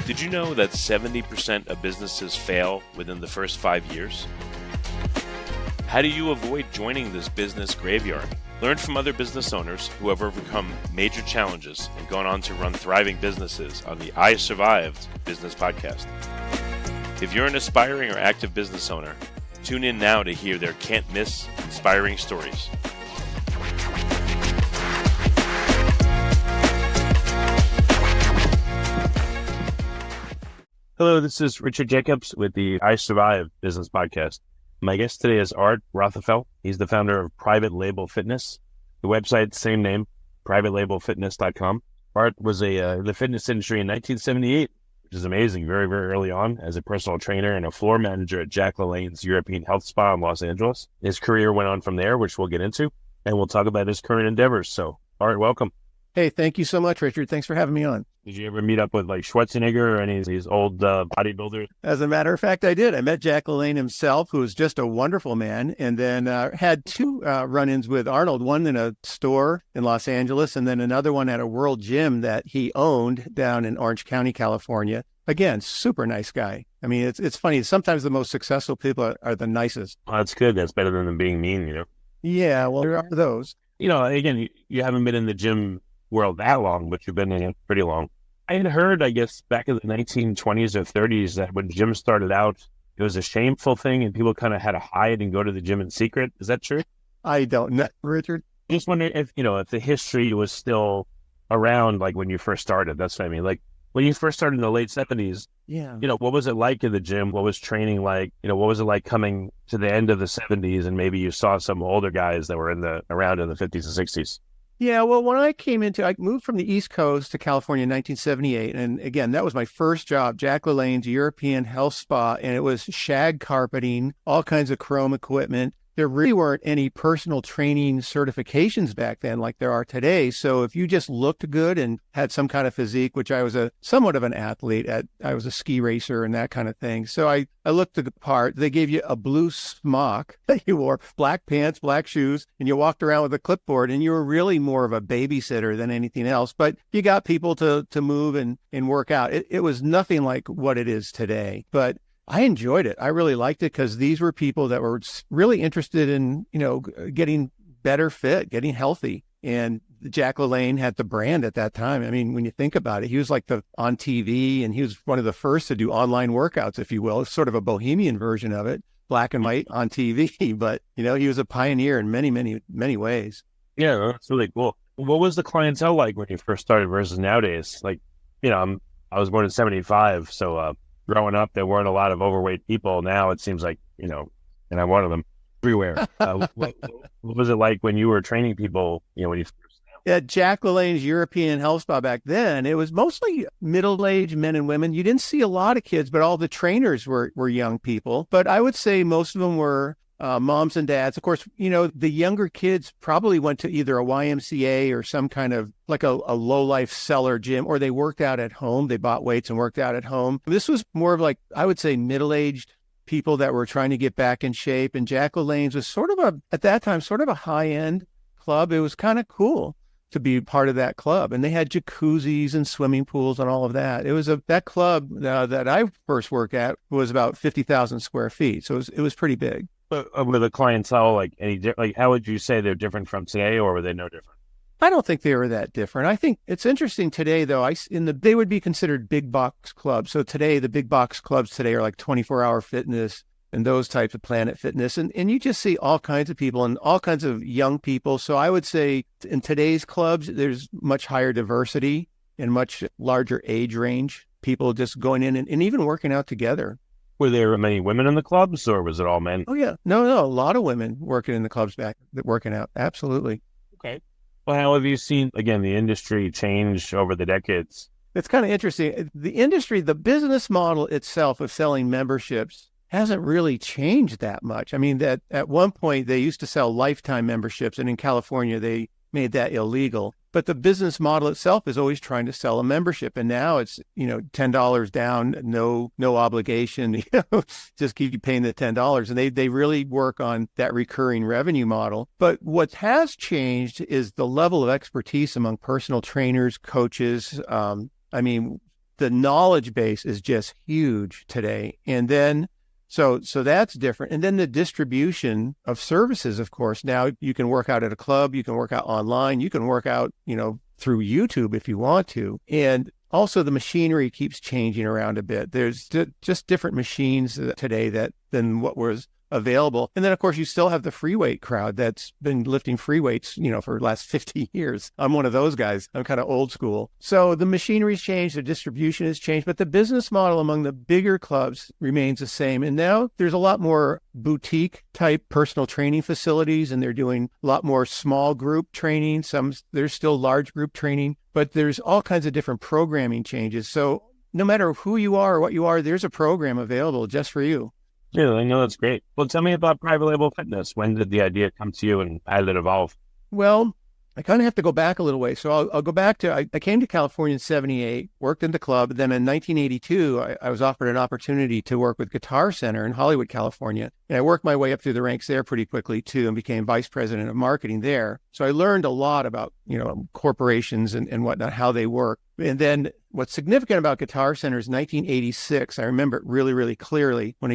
Did you know that 70% of businesses fail within the first 5 years? How do you avoid joining this business graveyard? Learn from other business owners who have overcome major challenges and gone on to run thriving businesses on the I Survived Business Podcast. If you're an aspiring or active business owner, tune in now to hear their can't-miss inspiring stories. Hello, this is Richard Jacobs with the I Survived Business Podcast. My guest today is Art Rothafel. He's the founder of Private Label Fitness. The website, same name, privatelabelfitness.com. Art was in the fitness industry in 1978, which is amazing, very, very early on as a personal trainer and a floor manager at Jack LaLanne's European Health Spa in Los Angeles. His career went on from there, which we'll get into, and we'll talk about his current endeavors. So, Art, welcome. Hey, thank you so much, Richard. Thanks for having me on. Did you ever meet up with like Schwarzenegger or any of these old bodybuilders? As a matter of fact, I did. I met Jack LaLanne himself, who was just a wonderful man, and then had two run-ins with Arnold, one in a store in Los Angeles, and then another one at a World Gym that he owned down in Orange County, California. Again, super nice guy. I mean, it's funny. Sometimes the most successful people are the nicest. Oh, that's good. That's better than them being mean, you know? Yeah, well, there are those. You know, again, you haven't been in the gym world that long, but you've been in it pretty long. I had heard, I guess, back in the 1920s or 30s that when gyms started out, it was a shameful thing and people kind of had to hide and go to the gym in secret. Is that true? I don't know, Richard. Just wondering if the history was still around, like when you first started. That's what I mean. Like when you first started in the late 70s, what was it like in the gym? What was training like? What was it like coming to the end of the 70s and maybe you saw some older guys that were around in the 50s and 60s? Yeah, well, when I moved from the East Coast to California in 1978. And again, that was my first job, Jack LaLanne's European Health Spa. And it was shag carpeting, all kinds of chrome equipment. There really weren't any personal training certifications back then like there are today. So if you just looked good and had some kind of physique, which I was somewhat of an athlete I was a ski racer and that kind of thing. So I looked the part. They gave you a blue smock that you wore, black pants, black shoes, and you walked around with a clipboard and you were really more of a babysitter than anything else. But you got people to move and work out. It was nothing like what it is today. But I enjoyed it. I really liked it because these were people that were really interested in, getting better fit, getting healthy. And Jack LaLanne had the brand at that time. I mean, when you think about it, he was like on TV and he was one of the first to do online workouts, if you will, sort of a bohemian version of it, black and white on TV. But, he was a pioneer in many, many, many ways. Yeah, that's really cool. What was the clientele like when you first started versus nowadays? Like, I was born in 75, so growing up, there weren't a lot of overweight people. Now it seems like, and I'm one of them everywhere. What was it like when you were training people, when you first? At Jack LaLanne's European Health Spa back then, it was mostly middle-aged men and women. You didn't see a lot of kids, but all the trainers were young people. But I would say most of them were moms and dads. Of course, the younger kids probably went to either a YMCA or some kind of like a low-life cellar gym, or they worked out at home. They bought weights and worked out at home. This was more of like, I would say, middle-aged people that were trying to get back in shape. And Jack LaLanne's was at that time, sort of a high-end club. It was kind of cool to be part of that club. And they had jacuzzis and swimming pools and all of that. It was that club that I first worked at was about 50,000 square feet. So it was pretty big. But were the clientele like how would you say they're different from today, or were they no different? I don't think they were that different. I think it's interesting today, though. They would be considered big box clubs. So today, the big box clubs today are like 24-hour fitness and those types of Planet Fitness. And you just see all kinds of people and all kinds of young people. So I would say in today's clubs, there's much higher diversity and much larger age range. People just going in and even working out together. Were there many women in the clubs, or was it all men? Oh, yeah. No, a lot of women working in the clubs working out. Absolutely. Okay. Well, how have you seen, again, the industry change over the decades? It's kind of interesting. The business model itself of selling memberships hasn't really changed that much. I mean, that at one point they used to sell lifetime memberships, and in California they made that illegal. But the business model itself is always trying to sell a membership. And now it's, $10 down, no obligation, just keep paying the $10. And they really work on that recurring revenue model. But what has changed is the level of expertise among personal trainers, coaches. the knowledge base is just huge today. And then so that's different. And then the distribution of services, of course, now you can work out at a club, you can work out online, you can work out, through YouTube if you want to. And also the machinery keeps changing around a bit. There's just different machines today than what was available. And then, of course, you still have the free weight crowd that's been lifting free weights, for the last 50 years. I'm one of those guys. I'm kind of old school. So the machinery's changed, the distribution has changed, but the business model among the bigger clubs remains the same. And now there's a lot more boutique type personal training facilities, and they're doing a lot more small group training. There's still large group training, but there's all kinds of different programming changes. So no matter who you are or what you are, there's a program available just for you. Yeah, I know that's great. Well, tell me about private label fitness. When did the idea come to you and how did it evolve? Well, I kind of have to go back a little way. So I'll go back to, I came to California in 78, worked in the club. Then in 1982, I was offered an opportunity to work with Guitar Center in Hollywood, California. And I worked my way up through the ranks there pretty quickly too, and became vice president of marketing there. So I learned a lot about, corporations and whatnot, how they work. And then what's significant about Guitar Center is 1986. I remember it really, really clearly when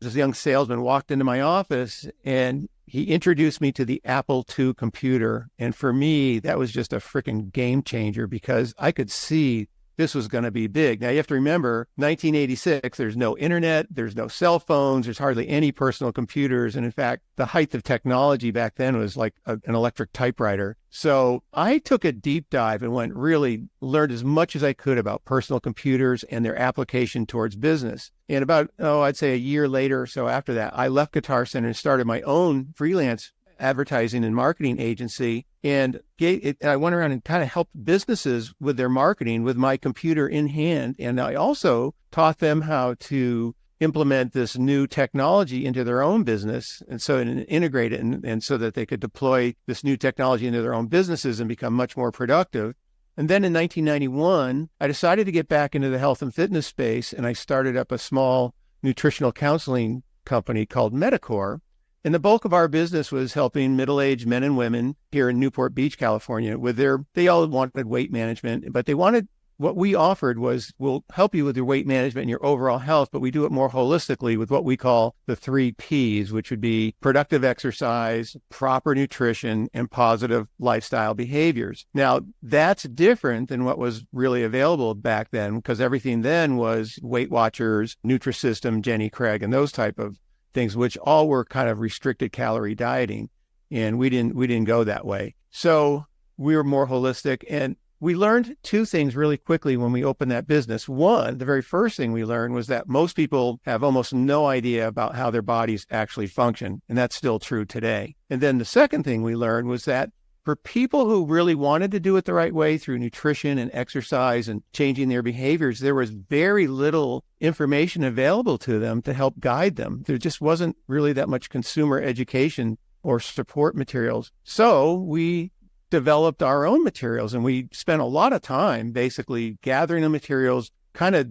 this young salesman walked into my office and he introduced me to the Apple II computer. And for me, that was just a freaking game changer because I could see this was going to be big. Now, you have to remember, 1986, there's no internet, there's no cell phones, there's hardly any personal computers. And in fact, the height of technology back then was like an electric typewriter. So I took a deep dive and learned as much as I could about personal computers and their application towards business. And about, I'd say a year later or so after that, I left Guitar Center and started my own freelance advertising and marketing agency. And I went around and kind of helped businesses with their marketing with my computer in hand. And I also taught them how to implement this new technology into their own business and integrate it and so that they could deploy this new technology into their own businesses and become much more productive. And then in 1991, I decided to get back into the health and fitness space, and I started up a small nutritional counseling company called Medicor. And the bulk of our business was helping middle-aged men and women here in Newport Beach, California, they all wanted weight management, but what we offered was, we'll help you with your weight management and your overall health, but we do it more holistically with what we call the 3 Ps, which would be productive exercise, proper nutrition, and positive lifestyle behaviors. Now, that's different than what was really available back then, because everything then was Weight Watchers, Nutrisystem, Jenny Craig, and those type of things, which all were kind of restricted calorie dieting. And we didn't go that way. So we were more holistic. And we learned 2 things really quickly when we opened that business. One, the very first thing we learned was that most people have almost no idea about how their bodies actually function. And that's still true today. And then the second thing we learned was that for people who really wanted to do it the right way through nutrition and exercise and changing their behaviors, there was very little information available to them to help guide them. There just wasn't really that much consumer education or support materials. So we developed our own materials, and we spent a lot of time basically gathering the materials, kind of,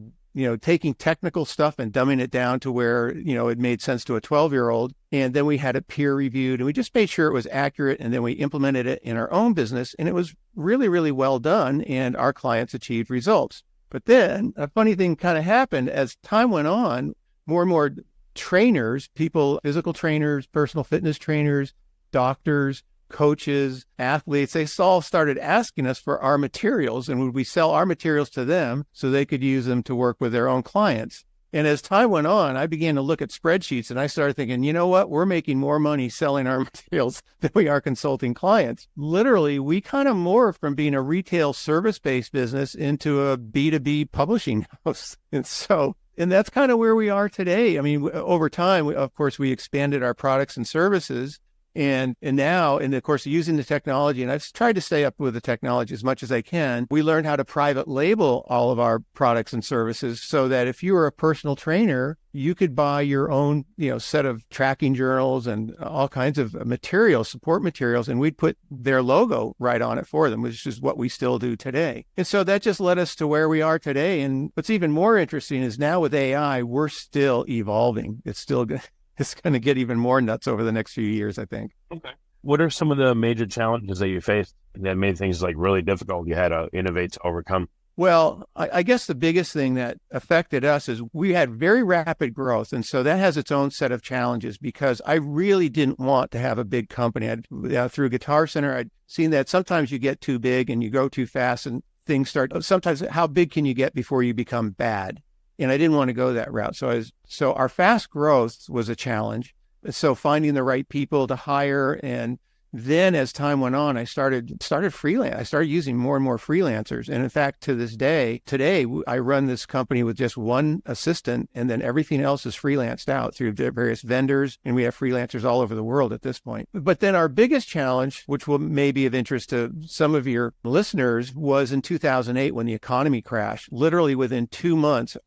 taking technical stuff and dumbing it down to where, it made sense to a 12-year-old. And then we had it peer reviewed, and we just made sure it was accurate. And then we implemented it in our own business, and it was really, really well done. And our clients achieved results. But then a funny thing kind of happened as time went on. More and more trainers, physical trainers, personal fitness trainers, doctors, coaches, athletes, they all started asking us for our materials, and would we sell our materials to them so they could use them to work with their own clients. And as time went on, I began to look at spreadsheets, and I started thinking, you know what, we're making more money selling our materials than we are consulting clients. Literally, we kind of morphed from being a retail service-based business into a B2B publishing house. And that's kind of where we are today. I mean, over time, of course, we expanded our products and services. And now, and of course, using the technology, and I've tried to stay up with the technology as much as I can, we learned how to private label all of our products and services so that if you were a personal trainer, you could buy your own, set of tracking journals and all kinds of materials, support materials, and we'd put their logo right on it for them, which is what we still do today. And so that just led us to where we are today. And what's even more interesting is now with AI, we're still evolving. It's going to get even more nuts over the next few years, I think. Okay. What are some of the major challenges that you faced that made things really difficult you had to innovate to overcome? Well, I guess the biggest thing that affected us is we had very rapid growth. And so that has its own set of challenges because I really didn't want to have a big company. Through Guitar Center, I'd seen that sometimes you get too big and you go too fast and things start. Sometimes how big can you get before you become bad? And I didn't want to go that route. So our fast growth was a challenge. So finding the right people to hire, and then as time went on, I started freelance. I started using more and more freelancers. And in fact, to this day, today, I run this company with just one assistant, and then everything else is freelanced out through various vendors. And we have freelancers all over the world at this point. But then our biggest challenge, which will maybe of interest to some of your listeners, was in 2008 when the economy crashed. Literally within 2 months,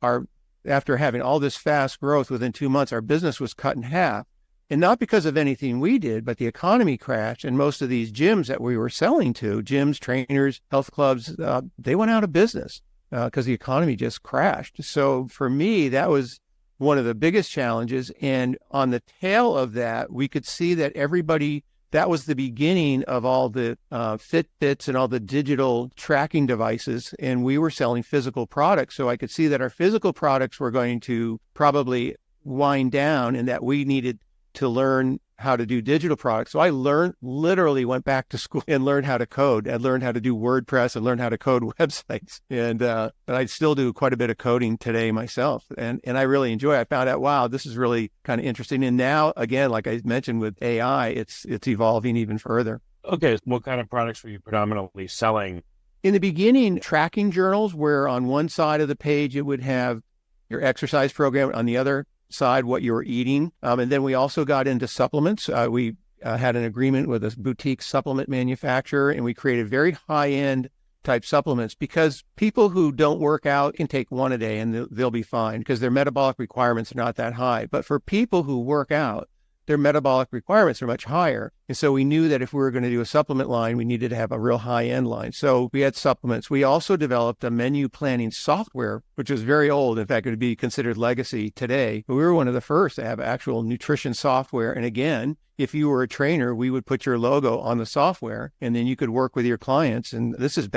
after having all this fast growth, within 2 months, our business was cut in half. And not because of anything we did, but the economy crashed. And most of these gyms that we were selling to, gyms, trainers, health clubs, they went out of business because the economy just crashed. So for me, that was one of the biggest challenges. And on the tail of that, we could see that that was the beginning of all the Fitbits and all the digital tracking devices. And we were selling physical products. So I could see that our physical products were going to probably wind down and that we needed to learn how to do digital products. So I literally went back to school and learned how to code. I learned how to do WordPress and learned how to code websites. And I still do quite a bit of coding today myself. And I really enjoy it. I found out, wow, this is really kind of interesting. And now, again, like I mentioned with AI, it's evolving even further. Okay. What kind of products were you predominantly selling? In the beginning, tracking journals, where on one side of the page, it would have your exercise program, on the other side what you were eating. And then we also got into supplements. We had an agreement with a boutique supplement manufacturer, and we created very high-end type supplements because people who don't work out can take one a day and they'll be fine because their metabolic requirements are not that high. But for people who work out, their metabolic requirements are much higher. And so we knew that if we were going to do a supplement line, we needed to have a real high-end line. So we had supplements. We also developed a menu planning software, which was very old. In fact, it would be considered legacy today. But we were one of the first to have actual nutrition software. And again, if you were a trainer, we would put your logo on the software, and then you could work with your clients. And this is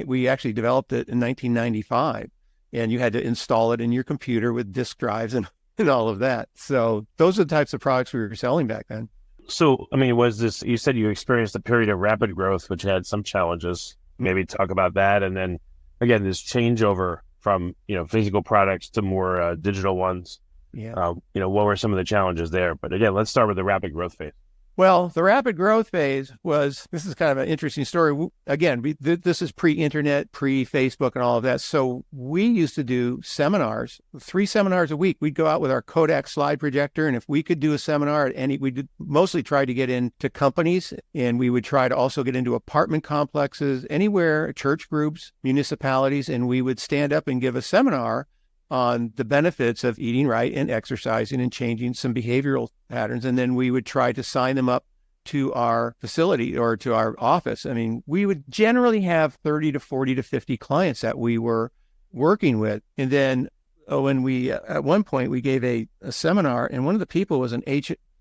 we actually developed it in 1995. And you had to install it in your computer with disk drives and all of that. So those are the types of products we were selling back then. So, you said you experienced a period of rapid growth, which had some challenges. Maybe talk about that. And then again, this changeover from, physical products to more digital ones. Yeah. What were some of the challenges there? But again, let's start with the rapid growth phase. Well, the rapid growth phase this is kind of an interesting story. Again, this is pre-internet, pre-Facebook and all of that. So we used to do seminars, 3 seminars a week. We'd go out with our Kodak slide projector. And if we could do a seminar we'd mostly try to get into companies, and we would try to also get into apartment complexes, anywhere, church groups, municipalities, and we would stand up and give a seminar on the benefits of eating right and exercising and changing some behavioral patterns. And then we would try to sign them up to our facility or to our office. We would generally have 30 to 40 to 50 clients that we were working with. And then when at one point we gave a seminar, and one of the people was an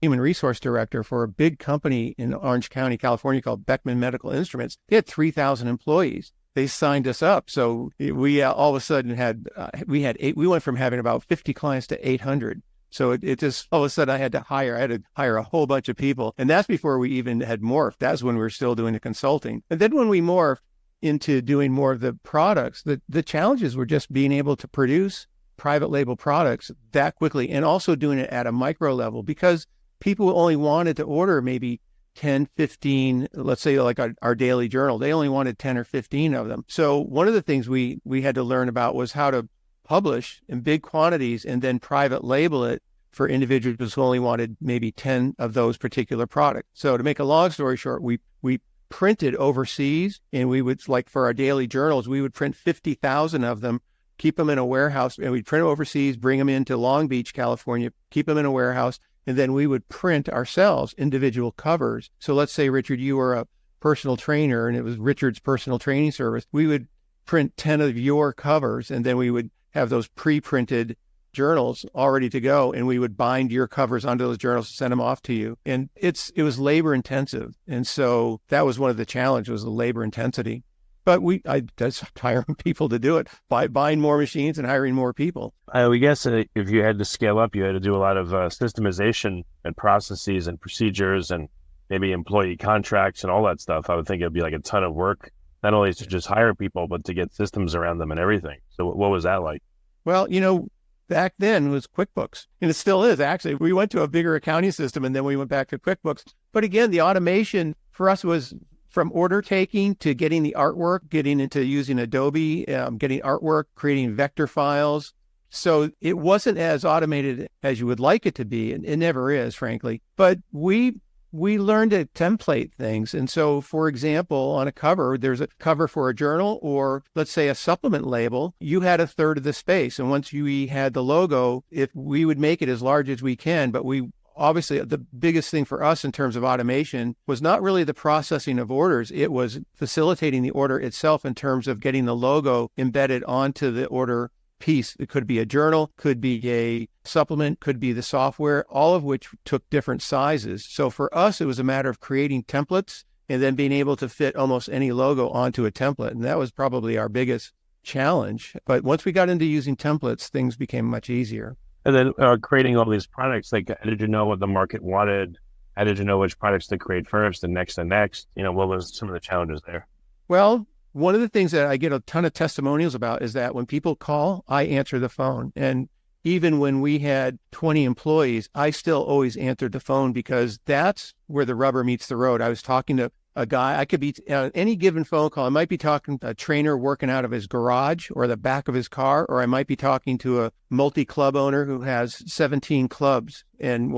human resource director for a big company in Orange County, California called Beckman Medical Instruments. They had 3,000 employees. They signed us up. So we all of a sudden we went from having about 50 clients to 800. So it just, all of a sudden I had to hire a whole bunch of people. And that's before we even had morphed. That's when we were still doing the consulting. And then when we morphed into doing more of the products, the challenges were just being able to produce private label products that quickly, and also doing it at a micro level, because people only wanted to order maybe 10, 15, let's say like our daily journal. They only wanted 10 or 15 of them. So one of the things we had to learn about was how to publish in big quantities and then private label it for individuals who only wanted maybe 10 of those particular products. So to make a long story short, we printed overseas, and we would, like for our daily journals, we would print 50,000 of them, keep them in a warehouse, and we'd print overseas, bring them into Long Beach, California, keep them in a warehouse. And then we would print ourselves individual covers. So let's say, Richard, you were a personal trainer and it was Richard's personal training service. We would print 10 of your covers, and then we would have those pre-printed journals all ready to go. And we would bind your covers onto those journals and send them off to you. And it was labor intensive. And so that was one of the challenges, was the labor intensity. But I just hiring people to do it by buying more machines and hiring more people. We guess if you had to scale up, you had to do a lot of systemization and processes and procedures and maybe employee contracts and all that stuff. I would think it'd be like a ton of work, not only to just hire people, but to get systems around them and everything. So what was that like? Well, back then was QuickBooks, and it still is actually. We went to a bigger accounting system and then we went back to QuickBooks. But again, the automation for us was from order taking to getting the artwork, getting into using Adobe, getting artwork, creating vector files. So it wasn't as automated as you would like it to be. And it never is, frankly. But we learned to template things. And so, for example, on a cover, there's a cover for a journal or let's say a supplement label, you had a third of the space. And once we had the logo, we would make it as large as we can, but obviously, the biggest thing for us in terms of automation was not really the processing of orders. It was facilitating the order itself in terms of getting the logo embedded onto the order piece. It could be a journal, could be a supplement, could be the software, all of which took different sizes. So for us, it was a matter of creating templates and then being able to fit almost any logo onto a template. And that was probably our biggest challenge. But once we got into using templates, things became much easier. And then creating all these products, like how did you know what the market wanted? How did you know which products to create first and next and next? What was some of the challenges there? Well, one of the things that I get a ton of testimonials about is that when people call, I answer the phone. And even when we had 20 employees, I still always answered the phone because that's where the rubber meets the road. I was talking to a guy, I could be on any given phone call. I might be talking to a trainer working out of his garage or the back of his car, or I might be talking to a multi-club owner who has 17 clubs and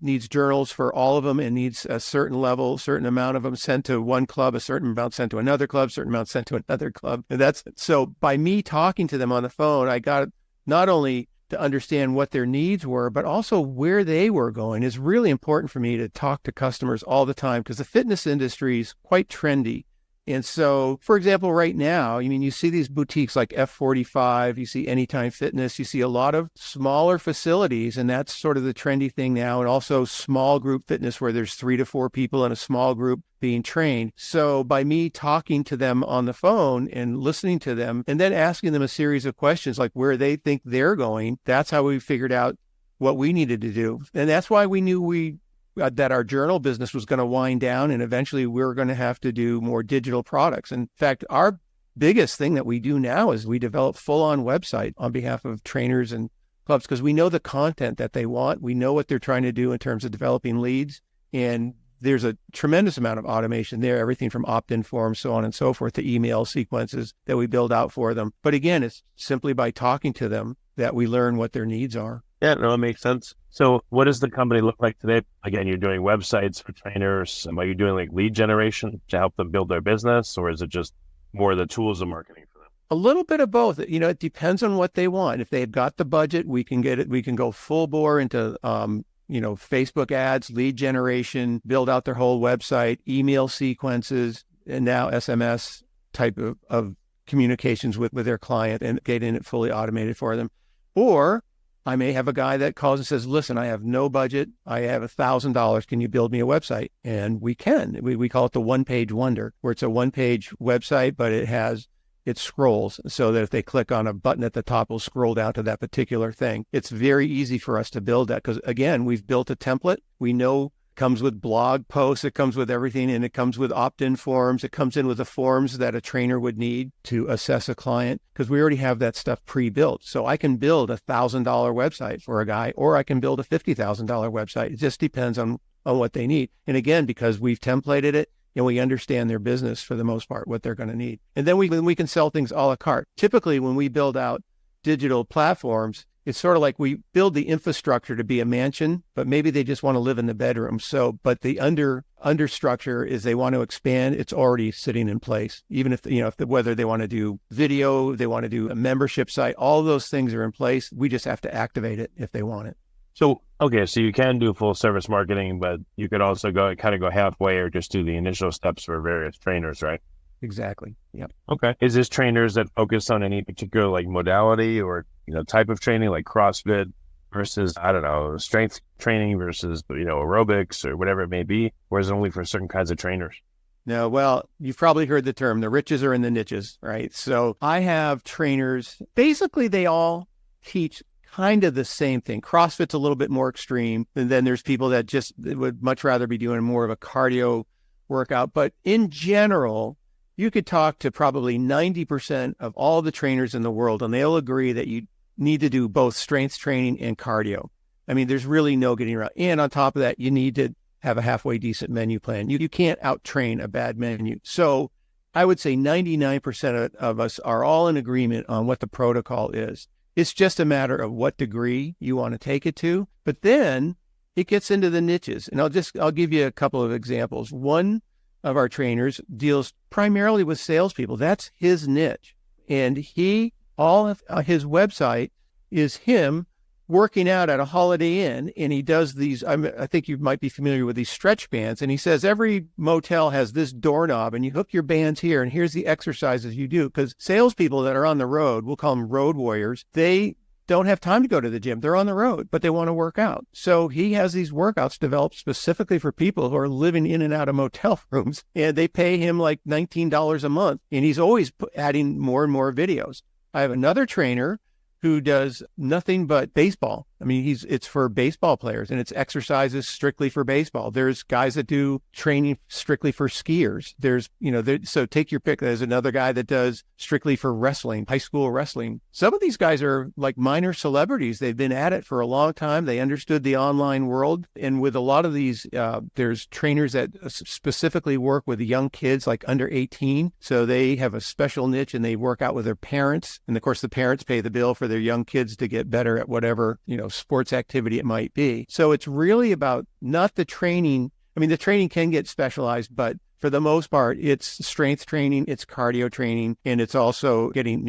needs journals for all of them and needs a certain level, certain amount of them sent to one club, a certain amount sent to another club, certain amount sent to another club. And so by me talking to them on the phone, I got not only to understand what their needs were, but also where they were going. Is really important for me to talk to customers all the time because the fitness industry is quite trendy. And so, for example, right now, you see these boutiques like F45, you see Anytime Fitness, you see a lot of smaller facilities, and that's sort of the trendy thing now. And also small group fitness where there's 3 to 4 people in a small group being trained. So by me talking to them on the phone and listening to them and then asking them a series of questions like where they think they're going, that's how we figured out what we needed to do. And that's why we knew that our journal business was going to wind down and eventually we were going to have to do more digital products. In fact, our biggest thing that we do now is we develop full-on website on behalf of trainers and clubs because we know the content that they want. We know what they're trying to do in terms of developing leads. And there's a tremendous amount of automation there, everything from opt-in forms, so on and so forth, to email sequences that we build out for them. But again, it's simply by talking to them that we learn what their needs are. Yeah, no, it makes sense. So what does the company look like today? Again, you're doing websites for trainers. Are you doing like lead generation to help them build their business, or is it just more the tools of marketing for them? A little bit of both. It depends on what they want. If they've got the budget, we can get it. We can go full bore into, Facebook ads, lead generation, build out their whole website, email sequences, and now SMS type of communications with their client and getting it fully automated for them. Or I may have a guy that calls and says, listen, I have no budget. I have $1,000. Can you build me a website? And we can. We call it the one-page wonder, where it's a one-page website, but it scrolls so that if they click on a button at the top, it'll scroll down to that particular thing. It's very easy for us to build that because, again, we've built a template. We know it comes with blog posts, it comes with everything, and it comes with opt-in forms. It comes in with the forms that a trainer would need to assess a client because we already have that stuff pre-built. So I can build $1,000 website for a guy, or I can build a $50,000 website. It just depends on what they need. And again, because we've templated it, and we understand their business for the most part, what they're going to need. And then we can sell things a la carte. Typically, when we build out digital platforms, it's sort of like we build the infrastructure to be a mansion, but maybe they just want to live in the bedroom. But the understructure is they want to expand. It's already sitting in place. Even if whether they want to do video, they want to do a membership site, all those things are in place. We just have to activate it if they want it. So, okay, so you can do full service marketing, but you could also go halfway or just do the initial steps for various trainers, right? Exactly. Yeah. Okay. Is this trainers that focus on any particular like modality or, type of training like CrossFit versus, I don't know, strength training versus, aerobics or whatever it may be? Or is it only for certain kinds of trainers? No, well, you've probably heard the term, the riches are in the niches, right? So I have trainers, basically they all teach kind of the same thing. CrossFit's a little bit more extreme. And then there's people that just would much rather be doing more of a cardio workout. But in general, you could talk to probably 90% of all the trainers in the world, and they'll agree that you need to do both strength training and cardio. I mean, there's really no getting around. And on top of that, you need to have a halfway decent menu plan. You can't out-train a bad menu. So I would say 99% of us are all in agreement on what the protocol is. It's just a matter of what degree you want to take it to. But then it gets into the niches. And I'll give you a couple of examples. One of our trainers deals primarily with salespeople. That's his niche. And all of his website is him working out at a Holiday Inn, and he does these, I think you might be familiar with these stretch bands, and he says every motel has this doorknob, and you hook your bands here, and here's the exercises you do, because salespeople that are on the road, we'll call them road warriors, they don't have time to go to the gym. They're on the road, but they want to work out. So he has these workouts developed specifically for people who are living in and out of motel rooms, and they pay him like $19 a month, and he's always adding more and more videos. I have another trainer who does nothing but baseball. I mean, it's for baseball players, and it's exercises strictly for baseball. There's guys that do training strictly for skiers. So take your pick. There's another guy that does strictly for wrestling, high school wrestling. Some of these guys are like minor celebrities. They've been at it for a long time. They understood the online world. And with a lot of these, there's trainers that specifically work with young kids like under 18. So they have a special niche and they work out with their parents. And of course, the parents pay the bill for their young kids to get better at whatever, sports activity it might be. So it's really about not the training. I mean, the training can get specialized, but for the most part, it's strength training, it's cardio training, and it's also getting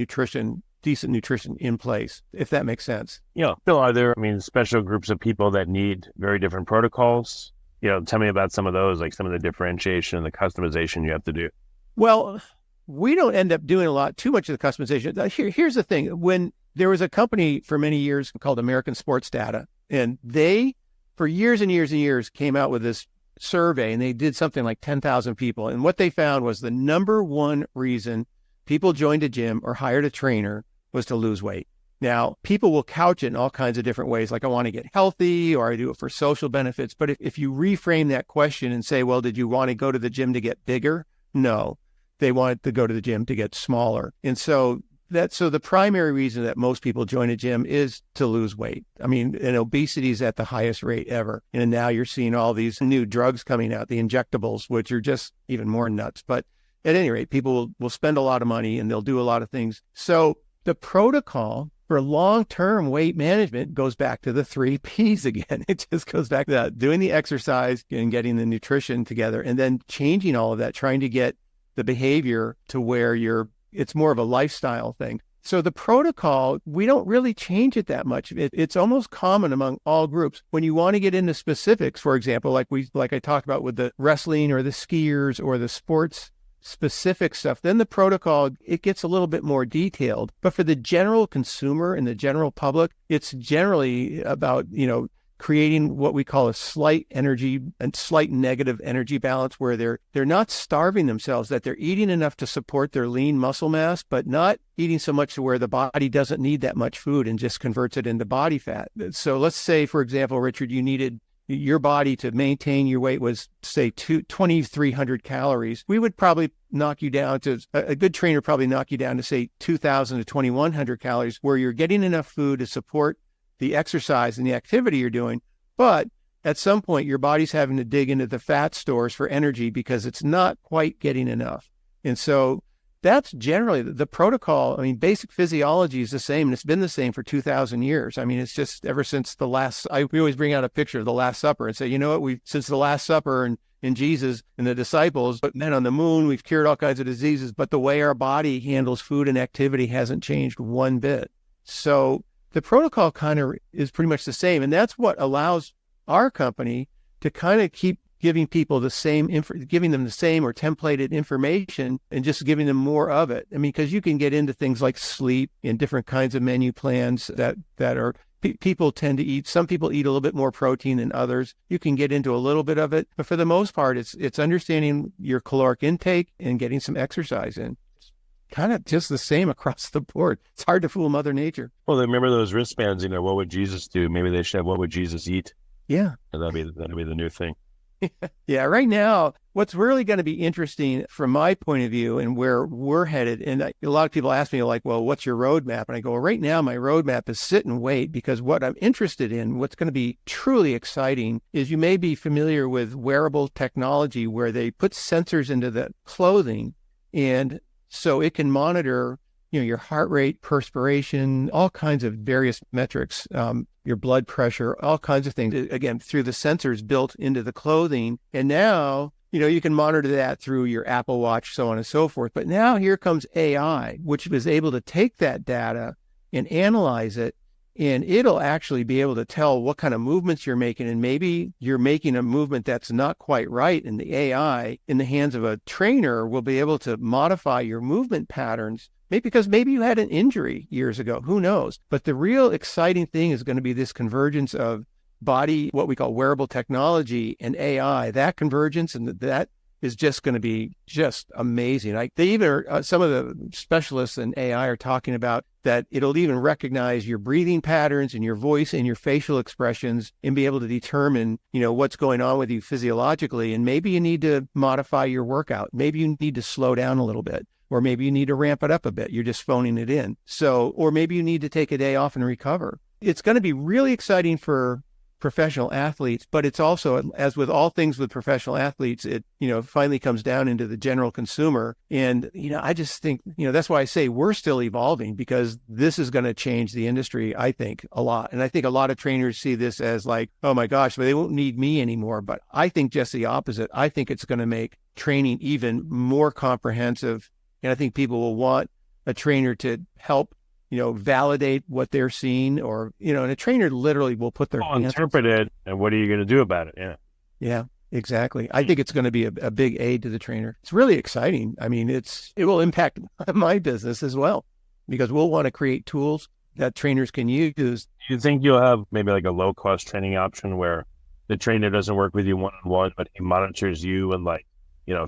decent nutrition in place, if that makes sense. Bill, are there, special groups of people that need very different protocols? Tell me about some of those, like some of the differentiation and the customization you have to do. Well, we don't end up doing too much of the customization. Here's the thing. When there was a company for many years called American Sports Data, and they, for years and years and years, came out with this survey, and they did something like 10,000 people. And what they found was the number one reason people joined a gym or hired a trainer was to lose weight. Now, people will couch it in all kinds of different ways, like I want to get healthy or I do it for social benefits. But if you reframe that question and say, well, did you want to go to the gym to get bigger? No, they wanted to go to the gym to get smaller. And so the primary reason that most people join a gym is to lose weight. And obesity is at the highest rate ever. And now you're seeing all these new drugs coming out, the injectables, which are just even more nuts. But at any rate, people will spend a lot of money and they'll do a lot of things. So the protocol for long-term weight management goes back to the 3 Ps again. It just goes back to that, doing the exercise and getting the nutrition together, and then changing all of that, trying to get the behavior to where it's more of a lifestyle thing. So the protocol, we don't really change it that much. It's almost common among all groups. When you want to get into specifics, for example, like I talked about with the wrestling or the skiers or the sports specific stuff, then the protocol, it gets a little bit more detailed. But for the general consumer and the general public, it's generally about, creating what we call a slight negative energy balance, where they're not starving themselves, that they're eating enough to support their lean muscle mass, but not eating so much to where the body doesn't need that much food and just converts it into body fat. So let's say, for example, Richard, you needed your body to maintain your weight was, say, 2,300 calories. We would probably knock you down to, a good trainer probably knock you down to, say, 2,000 to 2,100 calories, where you're getting enough food to support the exercise and the activity you're doing. But at some point, your body's having to dig into the fat stores for energy because it's not quite getting enough. And so that's generally the protocol. Basic physiology is the same, and it's been the same for 2,000 years. it's just ever since we always bring out a picture of the Last Supper and say, you know what, since the Last Supper and Jesus and the disciples, but men on the moon, we've cured all kinds of diseases, but the way our body handles food and activity hasn't changed one bit. So the protocol kind of is pretty much the same. And that's what allows our company to kind of keep giving people giving them the same or templated information and just giving them more of it. I mean, because you can get into things like sleep and different kinds of menu plans that are people tend to eat. Some people eat a little bit more protein than others. You can get into a little bit of it, but for the most part, it's understanding your caloric intake and getting some exercise in. Kind of just the same across the board. It's hard to fool Mother Nature. Well, remember those wristbands, what would Jesus do? Maybe they should have, what would Jesus eat? Yeah. And that'll be the new thing. Yeah. Right now, what's really going to be interesting from my point of view and where we're headed, and a lot of people ask me like, well, what's your roadmap? And I go, well, right now, my roadmap is sit and wait, because what I'm interested in, what's going to be truly exciting is you may be familiar with wearable technology where they put sensors into the clothing, and so it can monitor, your heart rate, perspiration, all kinds of various metrics, your blood pressure, all kinds of things, again, through the sensors built into the clothing. And now, you can monitor that through your Apple Watch, so on and so forth. But now here comes AI, which is able to take that data and analyze it, and it'll actually be able to tell what kind of movements you're making. And maybe you're making a movement that's not quite right. And the AI in the hands of a trainer will be able to modify your movement patterns. Maybe because maybe you had an injury years ago, who knows? But the real exciting thing is going to be this convergence of body, what we call wearable technology, and AI. That convergence, and that is just going to be just amazing. They even some of the specialists in AI are talking about that it'll even recognize your breathing patterns and your voice and your facial expressions and be able to determine, what's going on with you physiologically. And maybe you need to modify your workout. Maybe you need to slow down a little bit. Or maybe you need to ramp it up a bit. You're just phoning it in. Or maybe you need to take a day off and recover. It's going to be really exciting for professional athletes, but it's also, as with all things with professional athletes, it, finally comes down into the general consumer. And, I just think, that's why I say we're still evolving, because this is going to change the industry, I think, a lot. And I think a lot of trainers see this as like, oh my gosh, but they won't need me anymore. But I think just the opposite. I think it's going to make training even more comprehensive. And I think people will want a trainer to help, validate what they're seeing, or, and a trainer literally will put their hands interpret it. And what are you going to do about it? Yeah. Yeah, exactly. I think it's going to be a big aid to the trainer. It's really exciting. I mean, it will impact my business as well, because we'll want to create tools that trainers can use. Do you think you'll have maybe like a low cost training option where the trainer doesn't work with you one-on-one, but he monitors you and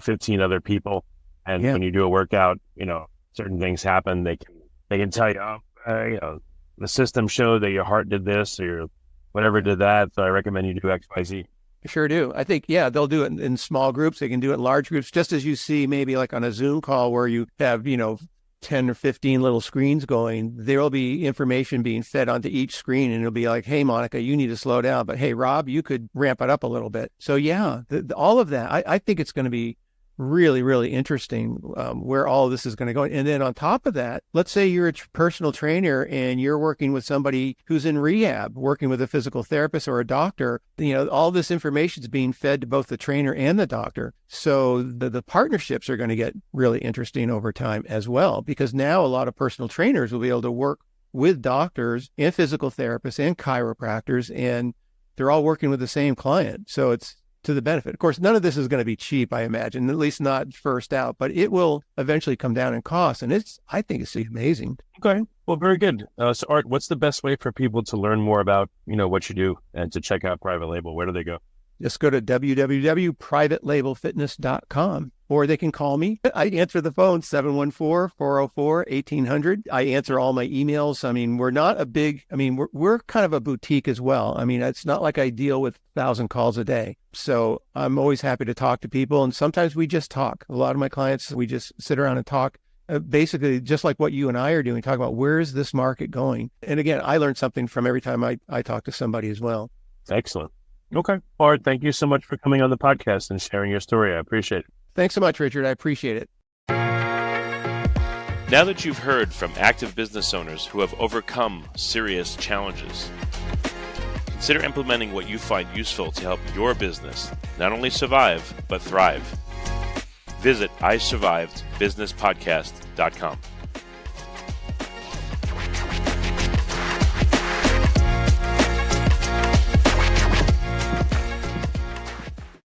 15 other people? And when you do a workout, certain things happen. They can tell you, the system showed that your heart did this or your whatever did that. So I recommend you do X, Y, Z. Sure do. I think, they'll do it in small groups. They can do it in large groups, just as you see maybe like on a Zoom call where you have, 10 or 15 little screens going. There will be information being fed onto each screen, and it'll be like, hey, Monica, you need to slow down. But hey, Rob, you could ramp it up a little bit. So all of that, I think it's going to be really, really interesting where all of this is going to go. And then on top of that, let's say you're a personal trainer and you're working with somebody who's in rehab, working with a physical therapist or a doctor. All this information is being fed to both the trainer and the doctor. So the partnerships are going to get really interesting over time as well, because now a lot of personal trainers will be able to work with doctors and physical therapists and chiropractors, and they're all working with the same client. So it's to the benefit. Of course, none of this is going to be cheap, I imagine, at least not first out, but it will eventually come down in cost. And I think it's amazing. Okay. Well, very good. So Art, what's the best way for people to learn more about, what you do and to check out Private Label? Where do they go? Just go to www.privatelabelfitness.com, or they can call me. I answer the phone, 714-404-1800. I answer all my emails. I mean, we're kind of a boutique as well. I mean, it's not like I deal with 1,000 calls a day. So I'm always happy to talk to people. And sometimes we just talk. A lot of my clients, we just sit around and talk. Basically, just like what you and I are doing, talk about where is this market going? And again, I learn something from every time I talk to somebody as well. Excellent. Okay. Art, thank you so much for coming on the podcast and sharing your story. I appreciate it. Thanks so much, Richard. I appreciate it. Now that you've heard from active business owners who have overcome serious challenges, consider implementing what you find useful to help your business not only survive, but thrive. Visit isurvivedbusinesspodcast.com.